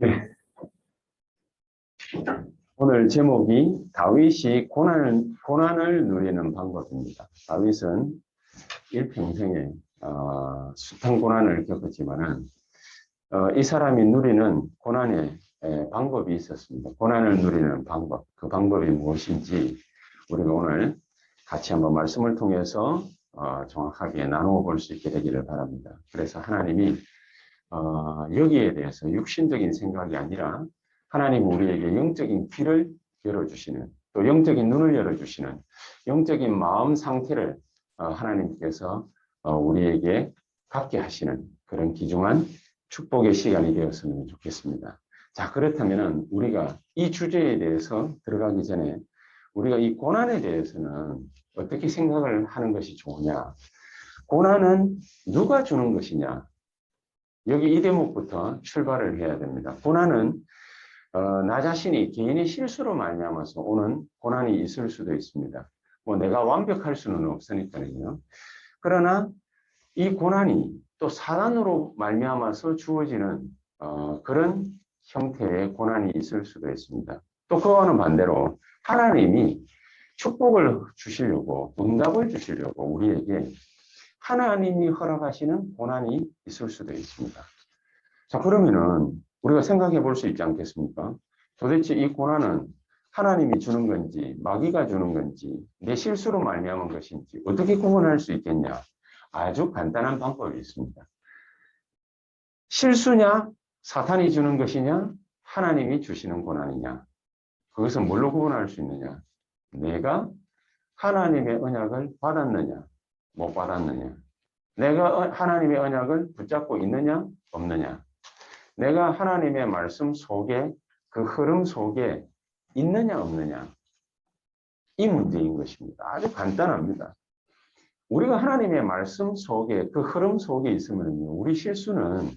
네. 오늘 제목이 다윗이 고난을 누리는 방법입니다. 다윗은 일평생에 숱한 고난을 겪었지만은 이 사람이 누리는 고난의 방법이 있었습니다. 고난을 누리는 방법, 그 방법이 무엇인지 우리가 오늘 같이 한번 말씀을 통해서 정확하게 나누어 볼 수 있게 되기를 바랍니다. 그래서 하나님이 여기에 대해서 육신적인 생각이 아니라 하나님 우리에게 영적인 귀를 열어주시는, 또 영적인 눈을 열어주시는 영적인 마음 상태를 하나님께서 우리에게 갖게 하시는 그런 귀중한 축복의 시간이 되었으면 좋겠습니다. 자, 그렇다면 우리가 이 주제에 대해서 들어가기 전에 우리가 이 고난에 대해서는 어떻게 생각을 하는 것이 좋으냐? 고난은 누가 주는 것이냐? 여기 이 대목부터 출발을 해야 됩니다. 고난은 나 자신이 개인의 실수로 말미암아서 오는 고난이 있을 수도 있습니다. 뭐 내가 완벽할 수는 없으니까요. 그러나 이 고난이 또 사단으로 말미암아서 주어지는 그런 형태의 고난이 있을 수도 있습니다. 또 그와는 반대로 하나님이 축복을 주시려고, 응답을 주시려고 우리에게 하나님이 허락하시는 고난이 있을 수도 있습니다. 자, 그러면은 우리가 생각해 볼 수 있지 않겠습니까? 도대체 이 고난은 하나님이 주는 건지, 마귀가 주는 건지, 내 실수로 말미암은 것인지 어떻게 구분할 수 있겠냐? 아주 간단한 방법이 있습니다. 실수냐, 사탄이 주는 것이냐, 하나님이 주시는 고난이냐? 그것은 뭘로 구분할 수 있느냐? 내가 하나님의 언약을 받았느냐, 못 받았느냐? 내가 하나님의 언약을 붙잡고 있느냐, 없느냐? 내가 하나님의 말씀 속에, 그 흐름 속에 있느냐, 없느냐? 이 문제인 것입니다. 아주 간단합니다. 우리가 하나님의 말씀 속에, 그 흐름 속에 있으면 우리 실수는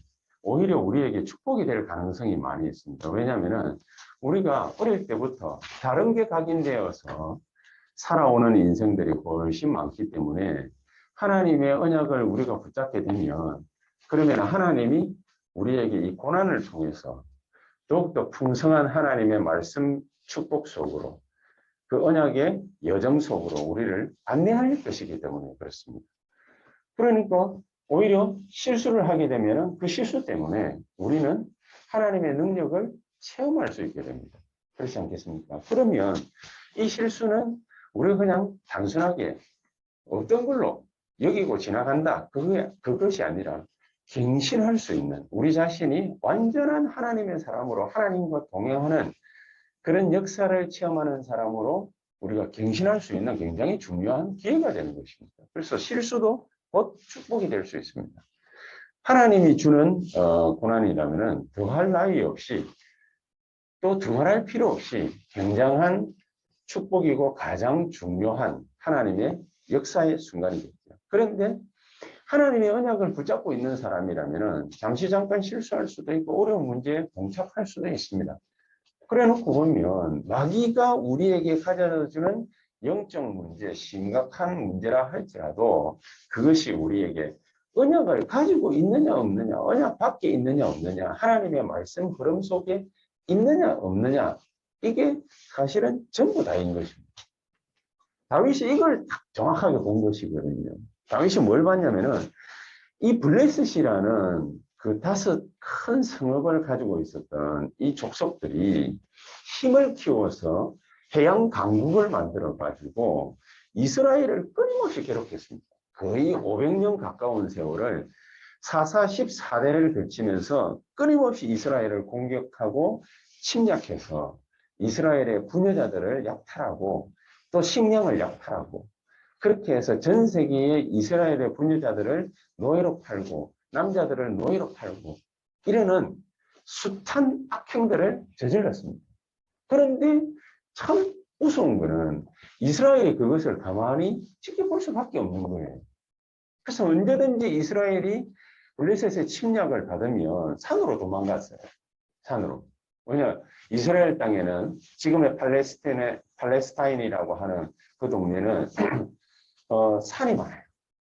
오히려 우리에게 축복이 될 가능성이 많이 있습니다. 왜냐하면 우리가 어릴 때부터 다른 게 각인되어서 살아오는 인생들이 훨씬 많기 때문에 하나님의 언약을 우리가 붙잡게 되면 그러면 하나님이 우리에게 이 고난을 통해서 더욱더 풍성한 하나님의 말씀 축복 속으로 그 언약의 여정 속으로 우리를 안내할 것이기 때문에 그렇습니다. 그러니까 오히려 실수를 하게 되면 그 실수 때문에 우리는 하나님의 능력을 체험할 수 있게 됩니다. 그렇지 않겠습니까? 그러면 이 실수는 우리가 그냥 단순하게 어떤 걸로 여기고 지나간다. 그것이 아니라 갱신할 수 있는 우리 자신이 완전한 하나님의 사람으로 하나님과 동행하는 그런 역사를 체험하는 사람으로 우리가 갱신할 수 있는 굉장히 중요한 기회가 되는 것입니다. 그래서 실수도 곧 축복이 될 수 있습니다. 하나님이 주는 고난이라면 더할 나위 없이 또 더할 필요 없이 굉장한 축복이고 가장 중요한 하나님의 역사의 순간이겠죠. 그런데 하나님의 언약을 붙잡고 있는 사람이라면 잠시 잠깐 실수할 수도 있고 어려운 문제에 봉착할 수도 있습니다. 그래 놓고 보면 마귀가 우리에게 가져다주는 영적 문제, 심각한 문제라 할지라도 그것이 우리에게 언약을 가지고 있느냐 없느냐, 언약 밖에 있느냐 없느냐, 하나님의 말씀 흐름 속에 있느냐 없느냐, 이게 사실은 전부 다인 것입니다. 다윗이 이걸 정확하게 본 것이거든요. 다윗이 뭘 봤냐면은 이 블레셋이라는 그 5 큰 성읍을 가지고 있었던 이 족속들이 힘을 키워서 해양 강국을 만들어 가지고 이스라엘을 끊임없이 괴롭혔습니다. 거의 500년 가까운 세월을 14대를 거치면서 끊임없이 이스라엘을 공격하고 침략해서 이스라엘의 부녀자들을 약탈하고 또 식량을 약탈하고 그렇게 해서 전 세계의 이스라엘의 부녀자들을 노예로 팔고 남자들을 노예로 팔고 이러는 숱한 악행들을 저질렀습니다. 그런데 참 우스운 거는 이스라엘이 그것을 가만히 지켜볼 수밖에 없는 거예요. 그래서 언제든지 이스라엘이 블레셋의 침략을 받으면 산으로 도망갔어요. 산으로. 왜냐 이스라엘 땅에는 지금의 팔레스타인이라고 하는 그 동네는 산이 많아요.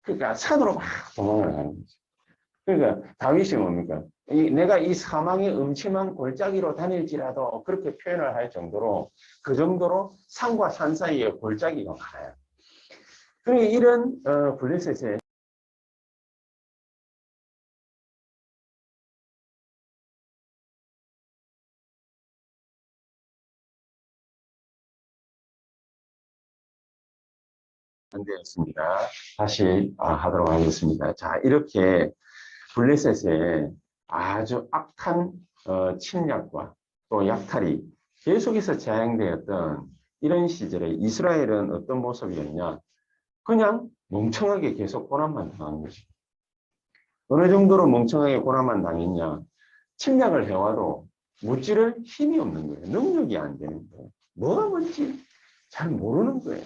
그러니까 산으로 막 도망을 가는 거죠. 그러니까 다윗이 뭡니까? 내가 이 사망의 음침한 골짜기로 다닐지라도 그렇게 표현을 할 정도로 그 정도로 산과 산 사이에 골짜기가 많아요. 그러니까 이런 블레셋의 안되었습니다. 다시 하도록 하겠습니다. 자, 이렇게 블레셋의 아주 악한 침략과 또 약탈이 계속해서 자행되었던 이런 시절에 이스라엘은 어떤 모습이었냐? 그냥 멍청하게 계속 고난만 당한 거죠. 어느 정도로 멍청하게 고난만 당했냐? 침략을 해와도 무찌를 힘이 없는 거예요. 능력이 안 되는 거예요. 뭐가 뭔지 잘 모르는 거예요.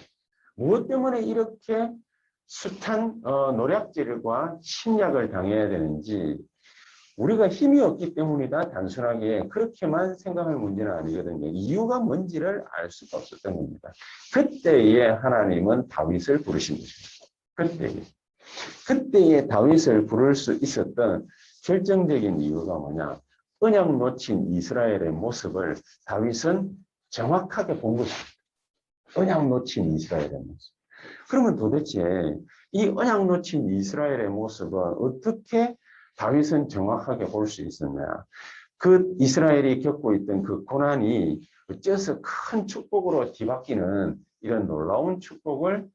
무엇 때문에 이렇게 숱한 노략질과 침략을 당해야 되는지 우리가 힘이 없기 때문이다. 단순하게 그렇게만 생각할 문제는 아니거든요. 이유가 뭔지를 알 수가 없었던 겁니다. 그때에 하나님은 다윗을 부르신 것입니다. 그때에 다윗을 부를 수 있었던 결정적인 이유가 뭐냐? 언약 놓친 이스라엘의 모습을 다윗은 정확하게 본 것입니다. 언약 놓친 이스라엘의 모습. 그러면 도대체 이 언약 놓친 이스라엘의 모습은 어떻게 다윗은 정확하게 볼 수 있었냐? 그 이스라엘이 겪고 있던 그 고난이 어째서 큰 축복으로 뒤바뀌는 이런 놀라운 축복을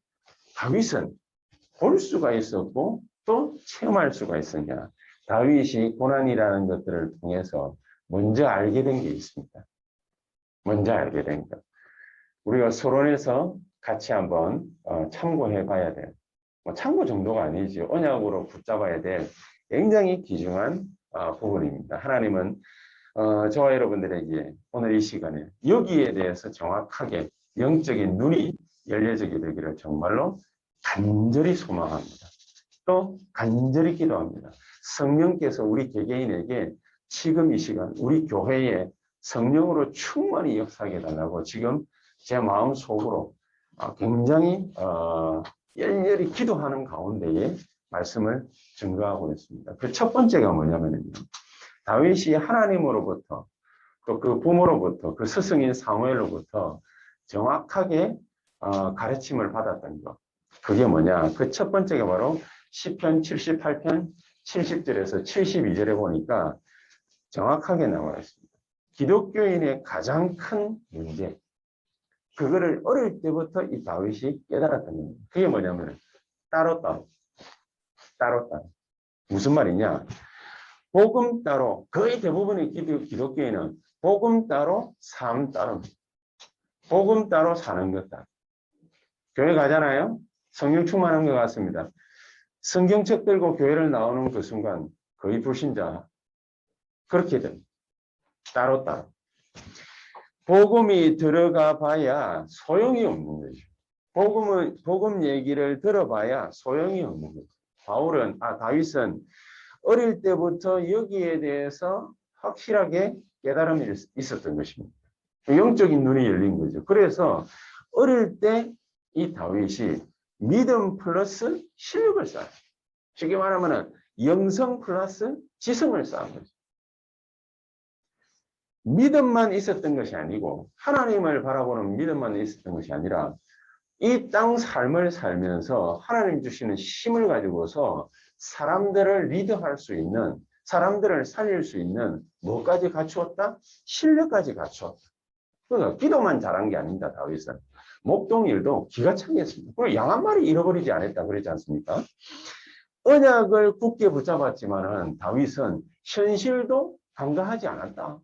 다윗은 볼 수가 있었고 또 체험할 수가 있었냐? 다윗이 고난이라는 것들을 통해서 먼저 알게 된 게 있습니다. 먼저 알게 된 것. 우리가 서론에서 같이 한번 참고해 봐야 돼요. 참고 정도가 아니지 언약으로 붙잡아야 될 굉장히 귀중한 부분입니다. 하나님은 저와 여러분들에게 오늘 이 시간에 여기에 대해서 정확하게 영적인 눈이 열려지게 되기를 정말로 간절히 소망합니다. 또 간절히 기도합니다. 성령께서 우리 개개인에게 지금 이 시간 우리 교회에 성령으로 충만히 역사하게 달라고 지금 제 마음 속으로 굉장히 열렬히 기도하는 가운데에 말씀을 증거하고 있습니다. 그 첫 번째가 뭐냐면요. 다윗이 하나님으로부터 또 그 부모로부터 그 스승인 사무엘로부터 정확하게 가르침을 받았던 것. 그게 뭐냐? 그 첫 번째가 바로 시편 78편 70절에서 72절에 보니까 정확하게 나와 있습니다. 기독교인의 가장 큰 문제. 그거를 어릴 때부터 이 다윗이 깨달았던 겁니다. 그게 뭐냐면 따로. 무슨 말이냐? 복음 따로. 거의 대부분의 기독교인은 복음 따로, 삶 따로. 복음 따로 사는 것 따로. 교회 가잖아요? 성령 충만한 것 같습니다. 성경책 들고 교회를 나오는 그 순간 거의 불신자. 그렇게 됩니다. 따로. 복음이 들어가 봐야 소용이 없는 거죠. 복음 얘기를 들어봐야 소용이 없는 거죠. 다윗은 어릴 때부터 여기에 대해서 확실하게 깨달음이 있었던 것입니다. 영적인 눈이 열린 거죠. 그래서 어릴 때 이 다윗이 믿음 플러스 실력을 쌓아요. 쉽게 말하면 영성 플러스 지성을 쌓은 거죠. 믿음만 있었던 것이 아니고 하나님을 바라보는 믿음만 있었던 것이 아니라 이 땅 삶을 살면서 하나님 주시는 힘을 가지고서 사람들을 리드할 수 있는, 사람들을 살릴 수 있는 뭐까지 갖추었다? 실력까지 갖추었다. 그러니까 기도만 잘한 게 아닙니다. 다윗은. 목동일도 기가 차게 했습니다. 그리고 양 한 마리 잃어버리지 않았다 그러지 않습니까? 언약을 굳게 붙잡았지만은 다윗은 현실도 간과하지 않았다.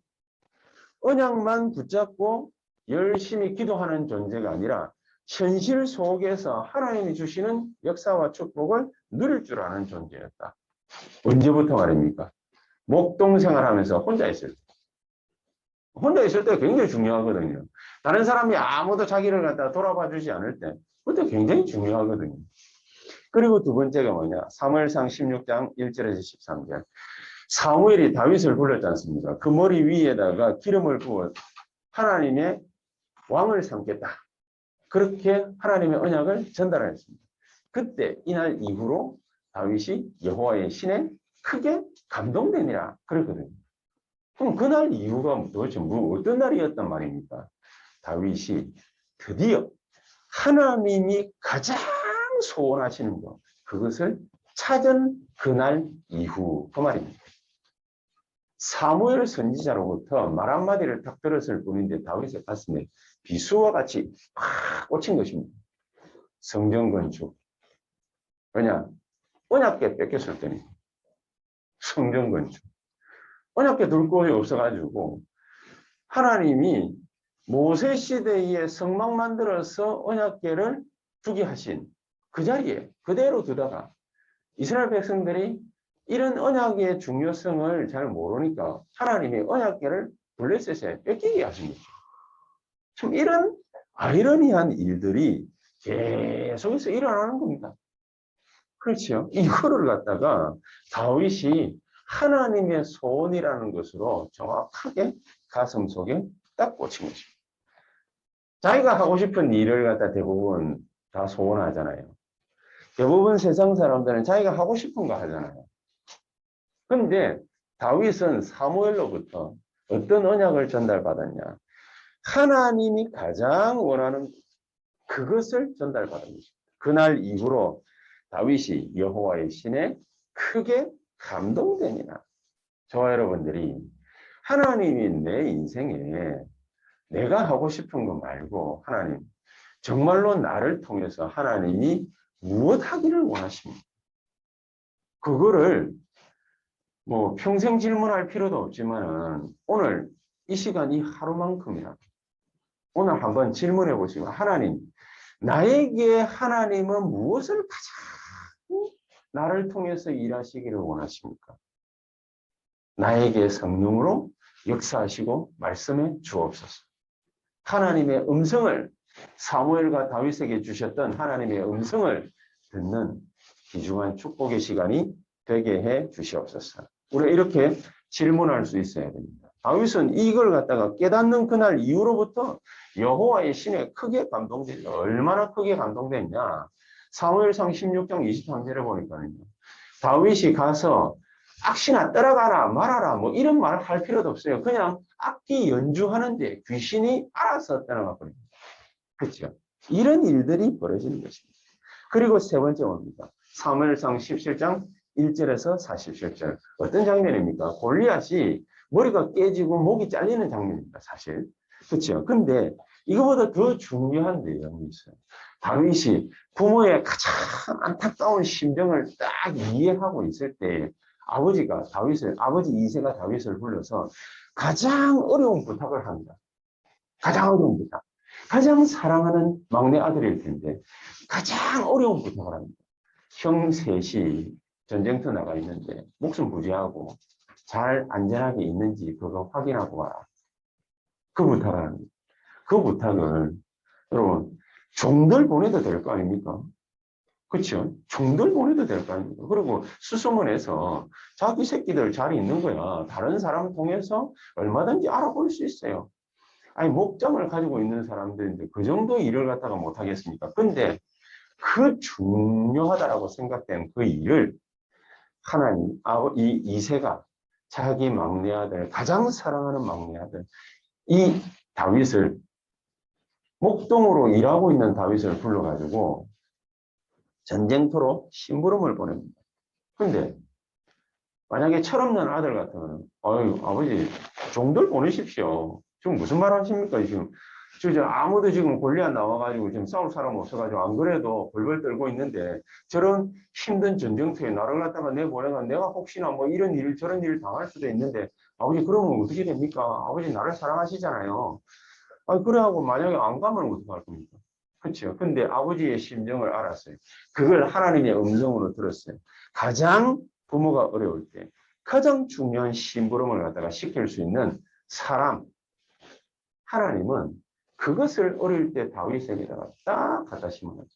언약만 붙잡고 열심히 기도하는 존재가 아니라 현실 속에서 하나님이 주시는 역사와 축복을 누릴 줄 아는 존재였다. 언제부터 말입니까? 목동 생활하면서 혼자 있을 때. 혼자 있을 때 굉장히 중요하거든요. 다른 사람이 아무도 자기를 갖다 돌아봐 주지 않을 때 그때 굉장히 중요하거든요. 그리고 두 번째가 뭐냐? 사무엘상 16장 1절에서 13절. 사무엘이 다윗을 불렀지 않습니까? 그 머리 위에다가 기름을 부어 하나님의 왕을 삼겠다. 그렇게 하나님의 언약을 전달했습니다. 그때 이날 이후로 다윗이 여호와의 신의 크게 감동되니라 그랬거든요. 그럼 그날 이유가 도대체 어떤 날이었단 말입니까? 다윗이 드디어 하나님이 가장 소원하시는 것, 그것을 찾은 그날 이후 그 말입니다. 사무엘 선지자로부터 말 한마디를 딱 들었을 뿐인데 다윗의 가슴에 비수와 같이 팍 꽂힌 것입니다. 성전 건축. 왜냐? 언약궤 뺏겼을 때니 성전 건축. 언약궤 둘 곳이 없어가지고 하나님이 모세 시대에 성막 만들어서 언약궤를 두게 하신 그 자리에 그대로 두다가 이스라엘 백성들이 이런 언약의 중요성을 잘 모르니까 하나님이 언약궤를 블레셋에 뺏기게 하신 거죠. 참 이런 아이러니한 일들이 계속해서 일어나는 겁니다. 그렇죠. 이거를 갖다가 다윗이 하나님의 소원이라는 것으로 정확하게 가슴 속에 딱 꽂힌 것입니다. 자기가 하고 싶은 일을 갖다 대부분 다 소원하잖아요. 대부분 세상 사람들은 자기가 하고 싶은 거 하잖아요. 그런데 다윗은 사무엘로부터 어떤 언약을 전달받았냐? 하나님이 가장 원하는 그것을 전달받은 것입니다. 그날 이후로 다윗이 여호와의 신에 크게 감동되니라. 저와 여러분들이 하나님이 내 인생에 내가 하고 싶은 거 말고 하나님 정말로 나를 통해서 하나님이 무엇 하기를 원하십니까? 그거를 뭐 평생 질문할 필요도 없지만은 오늘 이 시간 이 하루만큼이라도 오늘 한번 질문해 보시고 하나님 나에게 하나님은 무엇을 가장 나를 통해서 일하시기를 원하십니까? 나에게 성령으로 역사하시고 말씀해 주옵소서. 하나님의 음성을 사무엘과 다윗에게 주셨던 하나님의 음성을 듣는 귀중한 축복의 시간이 되게 해 주시옵소서. 우리가 이렇게 질문할 수 있어야 됩니다. 다윗은 이걸 갖다가 깨닫는 그날 이후로부터 여호와의 신에 크게 감동됐냐. 얼마나 크게 감동됐냐. 사무엘상 16장 23절에 보니까요. 다윗이 가서 악신아 떠나가라 말아라 뭐 이런 말을 할 필요도 없어요. 그냥 악기 연주하는데 귀신이 알아서 떠나가버립니다. 그렇죠? 이런 일들이 벌어지는 것입니다. 그리고 세 번째 옵니다. 사무엘상 17장 1절에서 47절. 어떤 장면입니까? 골리앗이 머리가 깨지고 목이 잘리는 장면입니다. 사실. 그렇죠? 근데 이거보다 더 중요한 내용이 있어요. 다윗이 부모의 가장 안타까운 심정을 딱 이해하고 있을 때 아버지가 다윗을, 아버지 이새가 다윗을 불러서 가장 어려운 부탁을 합니다. 가장 어려운 부탁. 가장 사랑하는 막내 아들일 텐데 가장 어려운 부탁을 합니다. 형 셋이 전쟁터 나가 있는데 목숨 부지하고 잘 안전하게 있는지 그거 확인하고 와라. 그 부탁을 합니다. 그 부탁을 여러분 종들 보내도 될 거 아닙니까? 그렇죠? 종들 보내도 될 거 아닙니까? 그리고 수소문해서 자기 새끼들 잘 있는 거야. 다른 사람 통해서 얼마든지 알아볼 수 있어요. 아니 목장을 가지고 있는 사람들인데 그 정도 일을 갖다가 못 하겠습니까? 근데 그 중요하다라고 생각된 그 일을 하나님, 이 이새가 자기 막내 아들, 가장 사랑하는 막내 아들, 이 다윗을 목동으로 일하고 있는 다윗을 불러가지고 전쟁터로 심부름을 보냅니다. 근데 만약에 철없는 아들 같으면 어유 아버지 종들 보내십시오. 지금 무슨 말 하십니까? 지금 아무도 지금 골리앗 나와가지고 지금 싸울 사람 없어가지고 안 그래도 벌벌 떨고 있는데 저런 힘든 전쟁터에 나를 갖다가 내보내가 내가 혹시나 뭐 이런 일 저런 일 당할 수도 있는데 아버지 그러면 어떻게 됩니까? 아버지 나를 사랑하시잖아요. 아니 그래하고 만약에 안 가면 어떡할 겁니까? 그렇죠. 근데 아버지의 심정을 알았어요. 그걸 하나님의 음성으로 들었어요. 가장 부모가 어려울 때 가장 중요한 심부름을 갖다가 시킬 수 있는 사람 하나님은 그것을 어릴 때 다윗에게다가 딱 갖다 심어놨죠.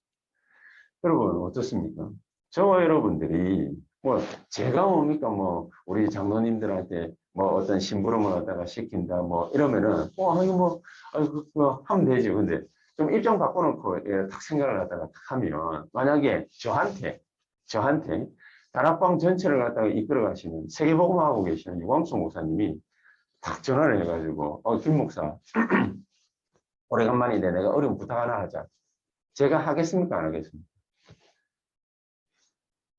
여러분 어떻습니까? 저와 여러분들이 뭐 제가 뭡니까 뭐 우리 장로님들한테 뭐 어떤 심부름을 갖다가 시킨다 뭐 이러면은 그거 하면 되죠. 근데 좀 일정 바꿔놓고 딱 생각을 갖다가 하면 만약에 저한테 다락방 전체를 갖다가 이끌어 가시는 세계복음하고 계시는 유광수 목사님이 딱 전화를 해가지고 김 목사 오래간만인데 내가 어려운 부탁 하나 하자. 제가 하겠습니까? 안 하겠습니까?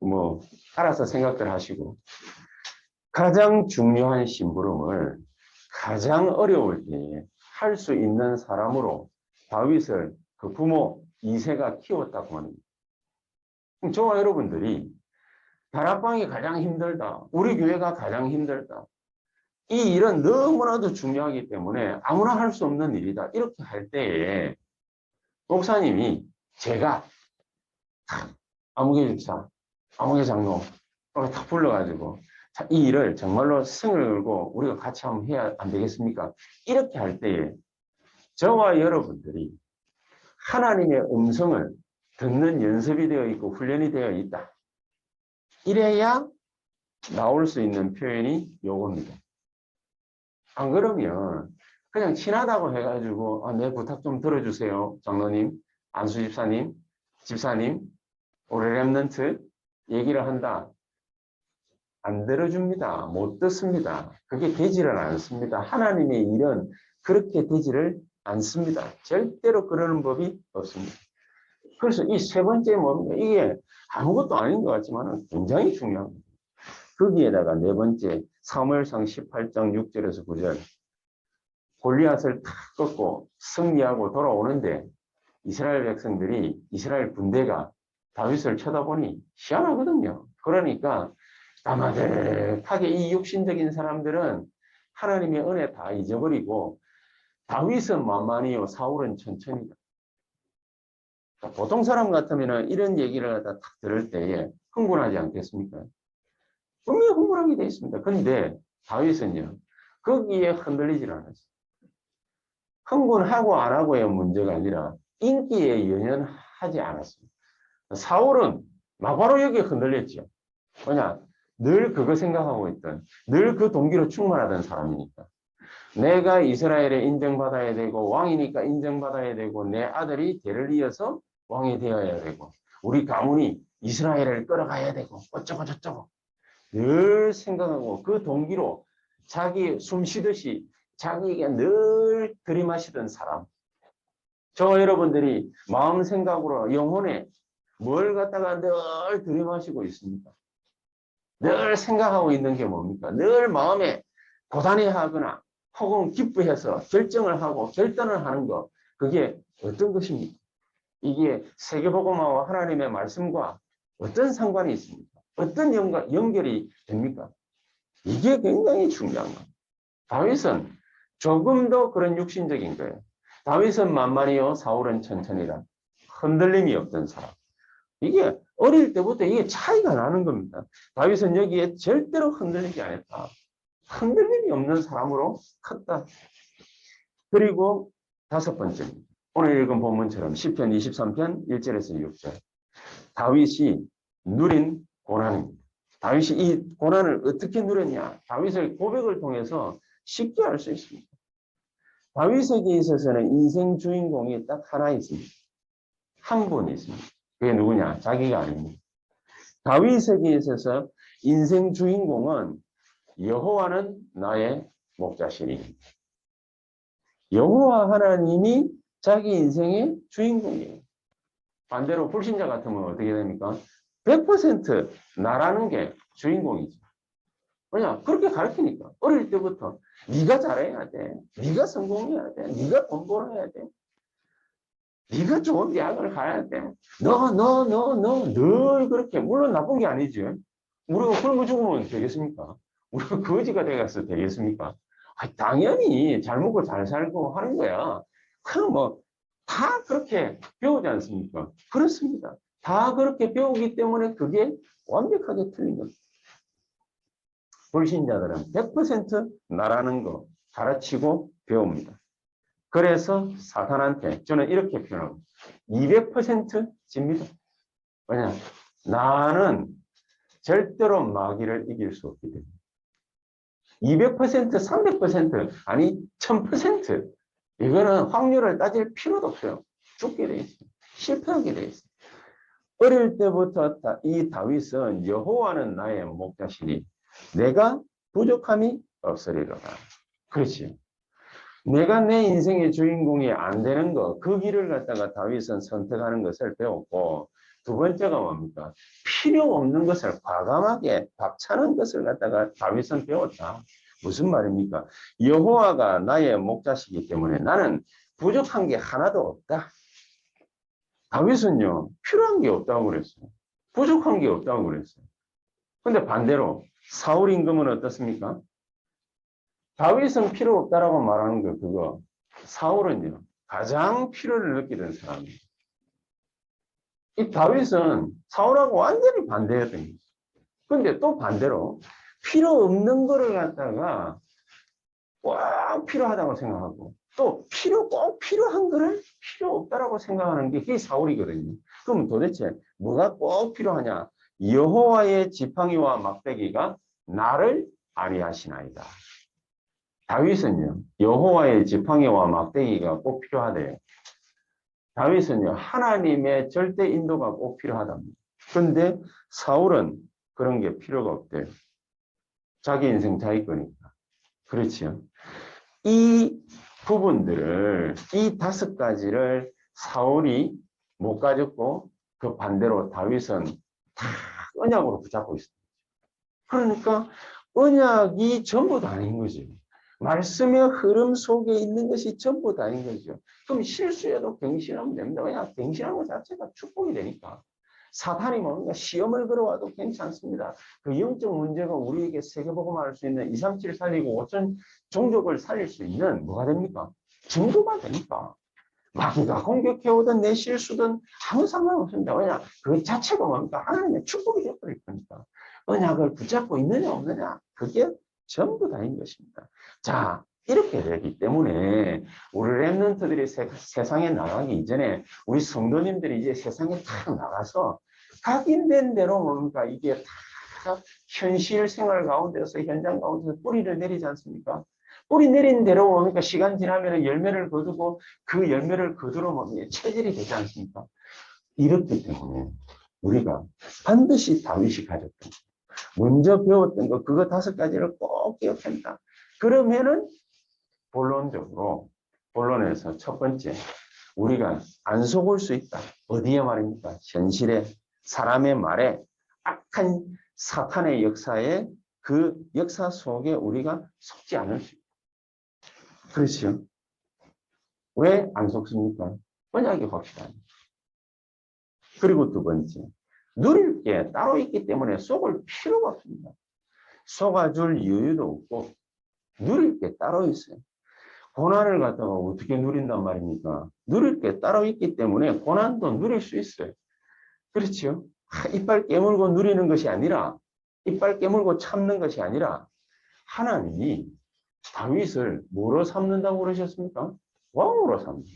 뭐 알아서 생각들 하시고 가장 중요한 심부름을 가장 어려울 때에 할 수 있는 사람으로 다윗을 그 부모 이세가 키웠다고 합니다. 저와 여러분들이 다락방이 가장 힘들다. 우리 교회가 가장 힘들다. 이 일은 너무나도 중요하기 때문에 아무나 할 수 없는 일이다. 이렇게 할 때에 목사님이 제가 아무개 집사, 아무개 장로 다 불러가지고 이 일을 정말로 승을 걸고 우리가 같이 한번 해야 안 되겠습니까? 이렇게 할 때에 저와 여러분들이 하나님의 음성을 듣는 연습이 되어 있고 훈련이 되어 있다. 이래야 나올 수 있는 표현이 요겁니다. 안 그러면 그냥 친하다고 해가지고 내 부탁 좀 들어주세요. 장로님, 안수 집사님, 집사님, 우리 렘넌트 얘기를 한다. 안 들어줍니다. 못 듣습니다. 그게 되지를 않습니다. 하나님의 일은 그렇게 되지를 않습니다. 절대로 그러는 법이 없습니다. 그래서 이 세 번째 뭡니까? 이게 아무것도 아닌 것 같지만 굉장히 중요합니다. 거기에다가 네 번째 사무엘상 18장 6절에서 9절 골리앗을 탁 꺾고 승리하고 돌아오는데 이스라엘 백성들이 이스라엘 군대가 다윗을 쳐다보니 희한하거든요. 그러니까 까마득하게 이 육신적인 사람들은 하나님의 은혜 다 잊어버리고 다윗은 만만히요 사울은 천천히다. 보통 사람 같으면 이런 얘기를 갖다 딱 들을 때에 흥분하지 않겠습니까? 분명히 흥분하게 되어 있습니다. 그런데 다윗은요 거기에 흔들리질 않았어요. 흥분하고 안 하고의 문제가 아니라 인기에 연연하지 않았습니다. 사울은 막바로 여기에 흔들렸죠. 뭐냐? 늘 그거 생각하고 있던, 늘 그 동기로 충만하던 사람이니까. 내가 이스라엘에 인정받아야 되고 왕이니까 인정받아야 되고 내 아들이 대를 이어서 왕이 되어야 되고 우리 가문이 이스라엘을 끌어가야 되고 어쩌고 저쩌고 늘 생각하고 그 동기로 자기 숨 쉬듯이 자기에게 늘 들이마시던 사람. 저와 여러분들이 마음 생각으로 영혼에 뭘 갖다가 늘 들이마시고 있습니까? 늘 생각하고 있는 게 뭡니까? 늘 마음에 고단해하거나 혹은 기뻐해서 결정을 하고 결단을 하는 것. 그게 어떤 것입니까? 이게 세계복음화와 하나님의 말씀과 어떤 상관이 있습니까? 어떤 연결이 됩니까? 이게 굉장히 중요한 겁니다. 다윗은 조금 더 그런 육신적인 거예요. 다윗은 만만히요, 사울은 천천히라. 흔들림이 없던 사람. 이게 어릴 때부터 이게 차이가 나는 겁니다. 다윗은 여기에 절대로 흔들리지 않았다. 흔들림이 없는 사람으로 컸다. 그리고 다섯 번째입니다. 오늘 읽은 본문처럼 시편 23편 1절에서 6절. 다윗이 누린 고난입니다. 다윗이 이 고난을 어떻게 누렸냐? 다윗의 고백을 통해서 쉽게 알 수 있습니다. 다윗에게 있어서는 인생 주인공이 딱 하나 있습니다. 한 분 있습니다. 그게 누구냐? 자기가 아닙니다. 다윗에게 있어서 인생 주인공은 여호와는 나의 목자시니. 여호와 하나님이 자기 인생의 주인공이에요. 반대로 불신자 같으면 어떻게 됩니까? 100% 나라는 게 주인공이죠. 왜냐? 그렇게 가르치니까. 어릴 때부터 네가 잘해야 돼. 네가 성공해야 돼. 네가 돈 벌어야 돼. 네가 좋은 대학을 가야 돼. 늘 그렇게. 물론 나쁜 게 아니지. 우리가 굶어 죽으면 되겠습니까? 우리가 거지가 돼가서 되겠습니까? 당연히 잘 먹고 잘 살고 하는 거야. 그럼 뭐 다 그렇게 배우지 않습니까? 그렇습니다. 다 그렇게 배우기 때문에 그게 완벽하게 틀린 겁니다. 불신자들은 100% 나라는 거 가르치고 배웁니다. 그래서 사탄한테 저는 이렇게 표현합니다. 200% 집니다. 왜냐? 나는 절대로 마귀를 이길 수 없기 때문에. 200%, 300%, 아니 1000%. 이거는 확률을 따질 필요도 없어요. 죽게 돼 있어요. 실패하게 돼 있어요. 어릴 때부터 이 다윗은 여호와는 나의 목자시니 내가 부족함이 없으리로다. 그렇지. 내가 내 인생의 주인공이 안 되는 거, 그 길을 갖다가 다윗은 선택하는 것을 배웠고, 두 번째가 뭡니까? 필요 없는 것을 과감하게 박차는 것을 갖다가 다윗은 배웠다. 무슨 말입니까? 여호와가 나의 목자시기 때문에 나는 부족한 게 하나도 없다. 다윗은요, 필요한 게 없다고 그랬어요. 부족한 게 없다고 그랬어요. 근데 반대로 사울 임금은 어떻습니까? 다윗은 필요 없다라고 말하는 거 그거. 사울은요, 가장 필요를 느끼던 사람이에요. 이 다윗은 사울하고 완전히 반대였던 거죠. 근데 또 반대로 필요 없는 거를 갖다가 꼭 필요하다고 생각하고 또 꼭 필요한 거를 필요 없다라고 생각하는 게 그게 사울이거든요. 그럼 도대체 뭐가 꼭 필요하냐? 여호와의 지팡이와 막대기가 나를 안위하시나이다. 다윗은요, 여호와의 지팡이와 막대기가 꼭 필요하대요. 다윗은요, 하나님의 절대 인도가 꼭 필요하답니다. 그런데 사울은 그런 게 필요가 없대요. 자기 인생 자기 거니까. 그렇지요. 이 부분들을, 이 5가지를 사울이 못 가졌고, 그 반대로 다윗은 다 언약으로 붙잡고 있습니다. 그러니까 언약이 전부 다인 거지. 말씀의 흐름 속에 있는 것이 전부 다인 거죠. 그럼 실수해도 갱신하면 됩니다. 그냥 갱신하는 것 자체가 축복이 되니까. 사탄이 뭔가 시험을 걸어와도 괜찮습니다. 그 영적 문제가 우리에게 세계복음을 할 수 있는 2, 3, 7 살리고 5천 종족을 살릴 수 있는 뭐가 됩니까? 증거가 되니까. 막 누가 공격해오든 내 실수든 아무 상관없습니다. 왜냐? 그 자체가 뭡니까? 하나님의 축복이 되어버릴 거니까. 언약을 붙잡고 있느냐 없느냐? 그게 전부 다인 것입니다. 자, 이렇게 되기 때문에 우리 랩런트들이 세상에 나가기 이전에 우리 성도님들이 이제 세상에 탁 나가서 각인된 대로 뭡니까? 이게 다 현실 생활 가운데서 현장 가운데서 뿌리를 내리지 않습니까? 뿌리 내린 대로 뭡니까? 시간 지나면 열매를 거두고 그 열매를 거두러 뭡니까? 체질이 되지 않습니까? 이렇기 때문에 우리가 반드시 다윗이 가졌던 먼저 배웠던 거 그거 5가지를 꼭 기억한다. 그러면은 본론에서 첫 번째 우리가 안 속을 수 있다. 어디에 말입니까? 현실에 사람의 말에 악한 사탄의 역사에 그 역사 속에 우리가 속지 않을 수 있다. 그렇죠? 왜 안 속습니까? 언약이 확실하니. 그리고 두 번째, 누릴 게 따로 있기 때문에 속을 필요가 없습니다. 속아줄 여유도 없고 누릴 게 따로 있어요. 고난을 갖다가 어떻게 누린단 말입니까? 누릴 게 따로 있기 때문에 고난도 누릴 수 있어요. 그렇죠? 이빨 깨물고 누리는 것이 아니라 이빨 깨물고 참는 것이 아니라 하나님이 다윗을 뭐로 삼는다고 그러셨습니까? 왕으로 삼는다.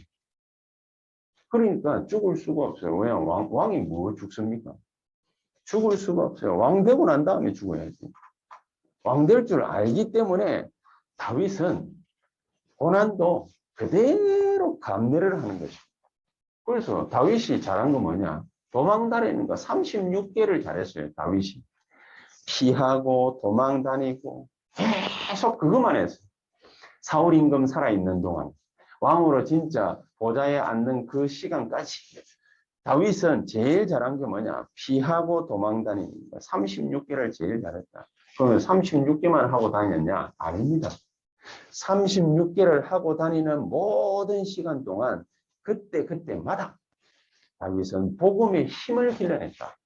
그러니까 죽을 수가 없어요. 왜? 왕이 뭐 죽습니까? 죽을 수가 없어요. 왕 되고 난 다음에 죽어야지. 왕 될 줄 알기 때문에 다윗은 고난도 그대로 감내를 하는 것입니다. 그래서 다윗이 잘한 건 뭐냐? 도망다니는 거 36개를 잘했어요. 다윗이. 피하고 도망다니고 계속 그것만 했어요. 사울 임금 살아있는 동안. 왕으로 진짜 보좌에 앉는 그 시간까지. 다윗은 제일 잘한 게 뭐냐? 피하고 도망다니는 거. 36개를 제일 잘했다. 그러면 36개만 하고 다녔냐? 아닙니다. 36개를 하고 다니는 모든 시간 동안 그때마다 다윗은 복음의 힘을 길러냈다.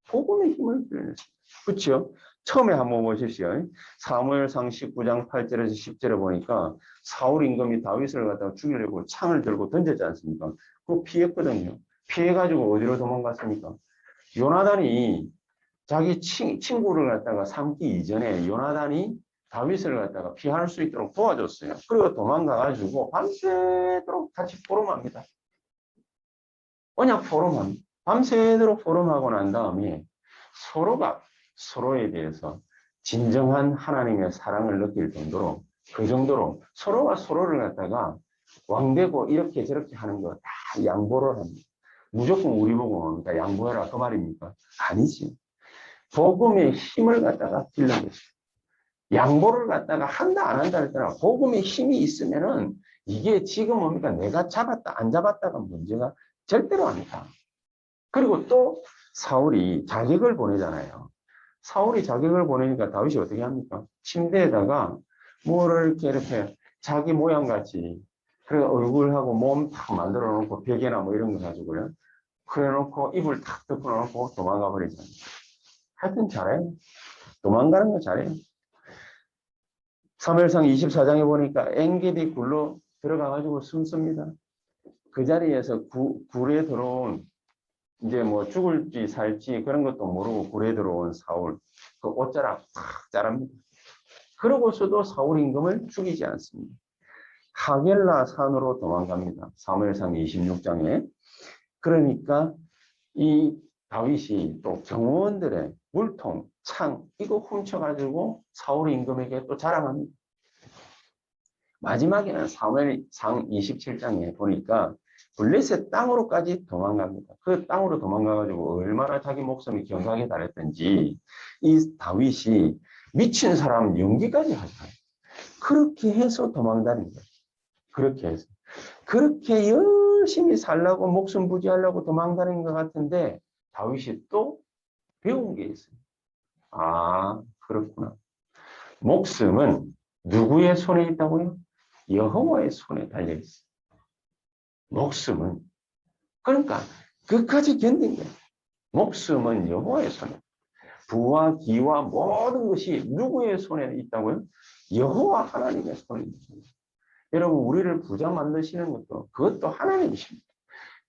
복음의 힘을 길러냈다. 그렇죠? 처음에 한번 보십시오. 사무엘상 19장 8절에서 10절에 보니까 사울 임금이 다윗을 갖다가 죽이려고 창을 들고 던졌지 않습니까? 그거 피했거든요. 피해가지고 어디로 도망갔습니까? 요나단이 자기 친구를 갖다가 삼기 이전에 요나단이 다윗을 갖다가 피할 수 있도록 도와줬어요. 그리고 도망가가지고 밤새도록 같이 포럼합니다. 언약 포럼합니다. 밤새도록 포럼하고 난 다음에 서로가 서로에 대해서 진정한 하나님의 사랑을 느낄 정도로 그 정도로 서로가 서로를 갖다가 왕되고 이렇게 저렇게 하는 거 다 양보를 합니다. 무조건 우리 보고 뭡니까? 양보해라 그 말입니까? 아니지. 복음의 힘을 갖다가 길러는 것이. 양보를 갖다가 한다 안 한다 할 때나 복음의 힘이 있으면은 이게 지금 뭡니까? 내가 잡았다 안 잡았다가 문제가 절대로 아니다. 그리고 또 사울이 자객을 보내잖아요. 사울이 자객을 보내니까 다윗이 어떻게 합니까? 침대에다가 뭐를 이렇게 자기 모양 같이 그래 얼굴하고 몸 탁 만들어 놓고 베개나 뭐 이런 거 가지고요. 그래 놓고 이불 탁 덮어 놓고 도망가 버리잖아요. 하여튼 잘해요. 도망가는 거 잘해요. 사무엘상 24장에 보니까 엔게디 굴로 들어가가지고 숨습니다. 그 자리에서 굴에 들어온 이제 뭐 죽을지 살지 그런 것도 모르고 굴에 들어온 사울 그 옷자락 탁 자릅니다. 그러고서도 사울 임금을 죽이지 않습니다. 하겔라 산으로 도망갑니다. 사무엘상 26장에. 그러니까 이 다윗이 또 경호원들의 물통, 창 이거 훔쳐가지고 사울 임금에게 또 자랑합니다. 마지막에는 사무엘상 27장에 보니까 블레셋 땅으로까지 도망갑니다. 그 땅으로 도망가가지고 얼마나 자기 목숨이 경각에 달했던지 이 다윗이 미친 사람 연기까지 하잖아요. 그렇게 해서 도망다닌 거예요. 그렇게 해서. 그렇게 열심히 살라고 목숨 부지하려고 도망다닌 것 같은데 다윗이 또 배운 게 있어요. 아, 그렇구나. 목숨은 누구의 손에 있다고요? 여호와의 손에 달려 있어요. 목숨은. 그러니까 끝까지 견딘 거예요. 목숨은 여호와의 손에. 부와 기와 모든 것이 누구의 손에 있다고요? 여호와 하나님의 손에 있습니다. 여러분 우리를 부자 만드시는 것도 그것도 하나님이십니다.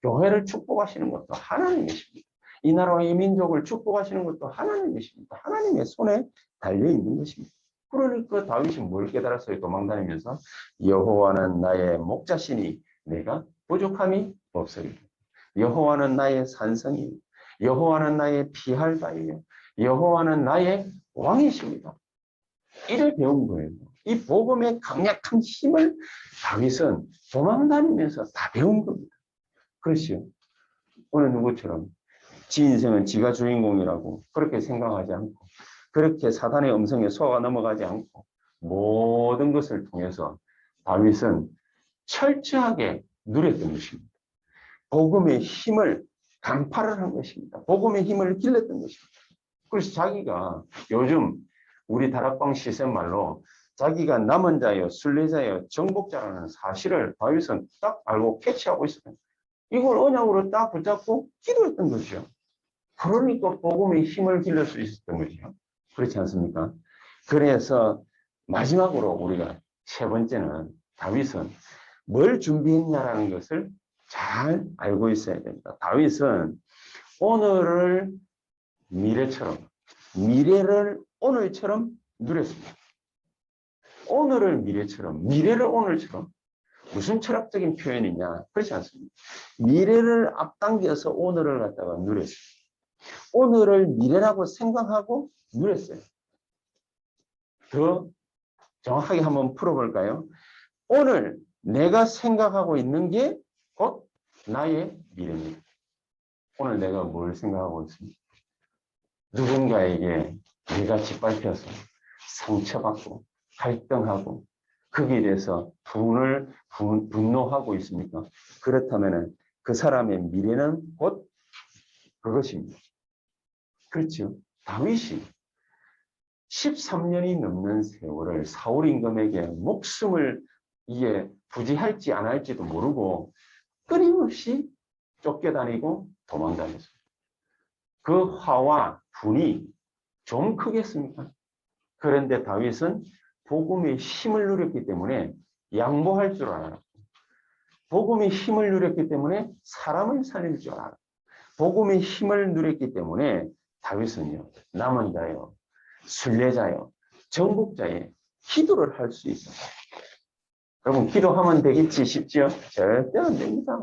교회를 축복하시는 것도 하나님이십니다. 이 나라와 이 민족을 축복하시는 것도 하나님이십니다. 하나님의 손에 달려있는 것입니다. 그러니까 다윗이 뭘 깨달았어요? 도망다니면서 여호와는 나의 목자시니 내가 부족함이 없으리라. 여호와는 나의 산성이요 여호와는 나의 피할 바이요 여호와는 나의 왕이십니다. 이를 배운 거예요. 이 복음의 강력한 힘을 다윗은 도망다니면서 다 배운 겁니다. 그렇죠. 어느 누구처럼 지 인생은 지가 주인공이라고 그렇게 생각하지 않고 그렇게 사단의 음성에 속아 넘어가지 않고 모든 것을 통해서 다윗은 철저하게 누렸던 것입니다. 복음의 힘을 간파를 한 것입니다. 복음의 힘을 길렀던 것입니다. 그래서 자기가 요즘 우리 다락방 시샘말로 자기가 남은 자여 순례자여 정복자라는 사실을 다윗은 딱 알고 캐치하고 있어요. 이걸 언약으로 딱 붙잡고 기도했던 거죠. 그러니까 복음의 힘을 길러 수 있었던 거죠. 그렇지 않습니까? 그래서 마지막으로 우리가 세 번째는 다윗은 뭘 준비했냐라는 것을 잘 알고 있어야 됩니다. 다윗은 오늘을 미래처럼, 미래를 오늘처럼 누렸습니다. 오늘을 미래처럼, 미래를 오늘처럼. 무슨 철학적인 표현이냐? 그렇지 않습니다. 미래를 앞당겨서 오늘을 갖다가 누렸어요. 오늘을 미래라고 생각하고 누렸어요. 더 정확하게 한번 풀어볼까요? 오늘 내가 생각하고 있는 게 곧 나의 미래입니다. 오늘 내가 뭘 생각하고 있습니까? 누군가에게 내가 짓밟혀서 상처받고 갈등하고 거기에 대해서 분노하고 있습니까? 그렇다면 그 사람의 미래는 곧 그것입니다. 그렇죠. 다윗이 13년이 넘는 세월을 사울 임금에게 목숨을 이게 부지할지 안 할지도 모르고 끊임없이 쫓겨다니고 도망다녔어요. 그 화와 분이 좀 크겠습니까? 그런데 다윗은 복음의 힘을 누렸기 때문에 양보할 줄 알았고 복음의 힘을 누렸기 때문에 사람을 살릴 줄 알았고 복음의 힘을 누렸기 때문에 다윗은요 남은 자요 순례자요 정복자의 기도를 할 수 있어요. 여러분 기도하면 되겠지 싶죠? 절대 안 됩니다.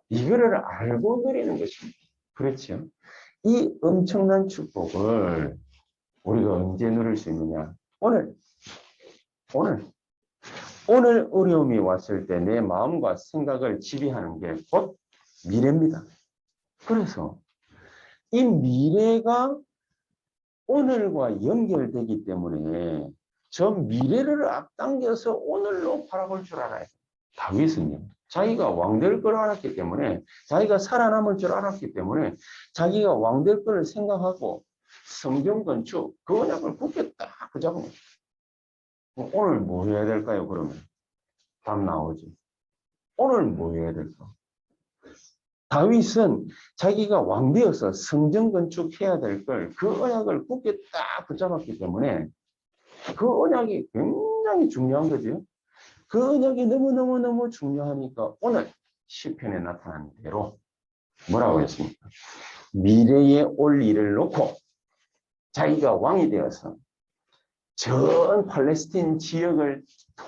이거를 알고 누리는 것입니다. 그렇죠? 이 엄청난 축복을 우리가 언제 누릴 수 있느냐? 오늘 어려움이 왔을 때 내 마음과 생각을 지배하는 게 곧 미래입니다. 그래서 이 미래가 오늘과 연결되기 때문에 저 미래를 앞당겨서 오늘로 바라볼 줄 알아요. 다윗은요. 자기가 왕될 걸 알았기 때문에, 자기가 살아남을 줄 알았기 때문에 자기가 왕될 걸 생각하고 성경 건축, 그 언약을 굳게 딱 붙잡은 거죠. 오늘 뭐 해야 될까요, 그러면? 답 나오지. 오늘 뭐 해야 될까? 다윗은 자기가 왕되어서 성전 건축해야 될 걸 그 언약을 굳게 딱 붙잡았기 때문에 그 언약이 굉장히 중요한 거죠. 그 언약이 너무너무너무 중요하니까 오늘 시편에 나타난 대로 뭐라고 했습니까? 미래에 올 일을 놓고 자기가 왕이 되어서 전 팔레스틴 지역을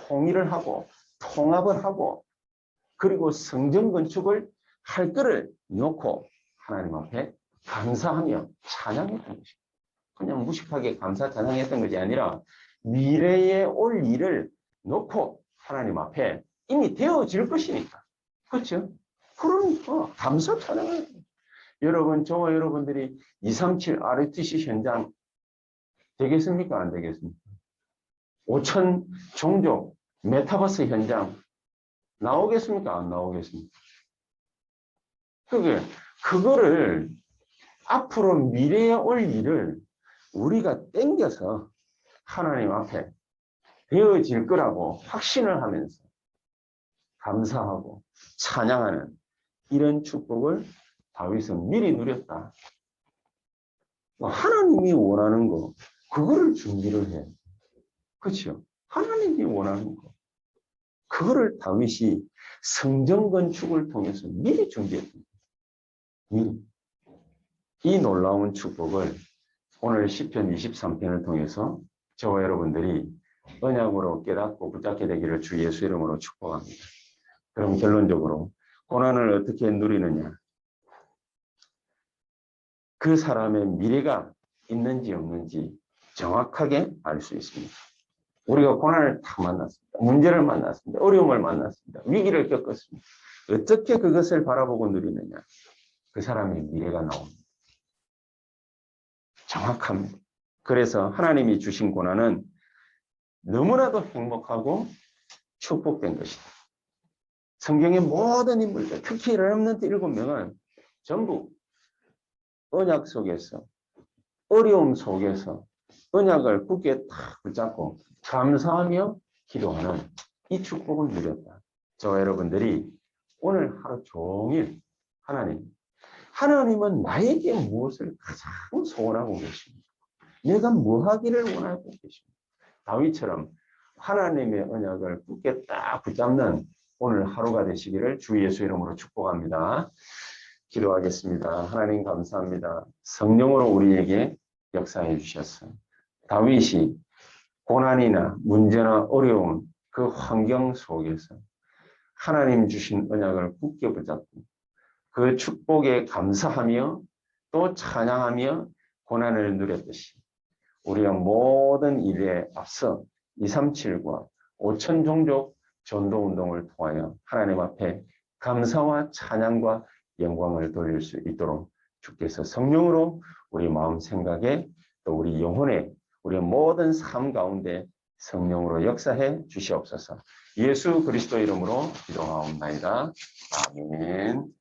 통일을 하고 통합을 하고 그리고 성전 건축을 할 거를 놓고 하나님 앞에 감사하며 찬양했던 것입니다. 그냥 무식하게 감사 찬양했던 것이 아니라 미래에 올 일을 놓고 하나님 앞에 이미 되어질 것이니까. 그렇죠? 그러니까 감사 찬양을 여러분, 저와 여러분들이 237 RTC 현장 되겠습니까? 안 되겠습니까? 5천 종족 메타버스 현장 나오겠습니까? 안 나오겠습니까? 그거를 앞으로 미래에 올 일을 우리가 땡겨서 하나님 앞에 되어질 거라고 확신을 하면서 감사하고 찬양하는 이런 축복을 다윗은 미리 누렸다. 하나님이 원하는 거, 그거를 준비를 해. 그렇죠? 하나님이 원하는 거. 그거를 다윗이 성전 건축을 통해서 미리 준비했습니다. 미리. 이 놀라운 축복을 오늘 시편 23편을 통해서 저와 여러분들이 언약으로 깨닫고 붙잡게 되기를 주 예수 이름으로 축복합니다. 그럼 결론적으로 고난을 어떻게 누리느냐? 그 사람의 미래가 있는지 없는지 정확하게 알 수 있습니다. 우리가 고난을 다 만났습니다. 문제를 만났습니다. 어려움을 만났습니다. 위기를 겪었습니다. 어떻게 그것을 바라보고 누리느냐? 그 사람의 미래가 나옵니다. 정확합니다. 그래서 하나님이 주신 고난은 너무나도 행복하고 축복된 것이다. 성경의 모든 인물들, 특히 렘넌트 7명은 전부 언약 속에서, 어려움 속에서 언약을 굳게 딱 붙잡고 감사하며 기도하는 이 축복을 누렸다. 저와 여러분들이 오늘 하루 종일 하나님은 나에게 무엇을 가장 소원하고 계십니까? 내가 뭐 하기를 원하고 계십니까? 다윗처럼 하나님의 언약을 굳게 딱 붙잡는 오늘 하루가 되시기를 주 예수 이름으로 축복합니다. 기도하겠습니다. 하나님 감사합니다. 성령으로 우리에게 역사해 주셨어요. 다윗이 고난이나 문제나 어려운 그 환경 속에서 하나님 주신 언약을 굳게 붙잡고 그 축복에 감사하며 또 찬양하며 고난을 누렸듯이 우리가 모든 일에 앞서 237과 5천 종족 전도운동을 통하여 하나님 앞에 감사와 찬양과 영광을 돌릴 수 있도록 주께서 성령으로 우리 마음 생각에 또 우리 영혼에 우리의 모든 삶 가운데 성령으로 역사해 주시옵소서. 예수 그리스도 이름으로 기도하옵나이다. 아멘.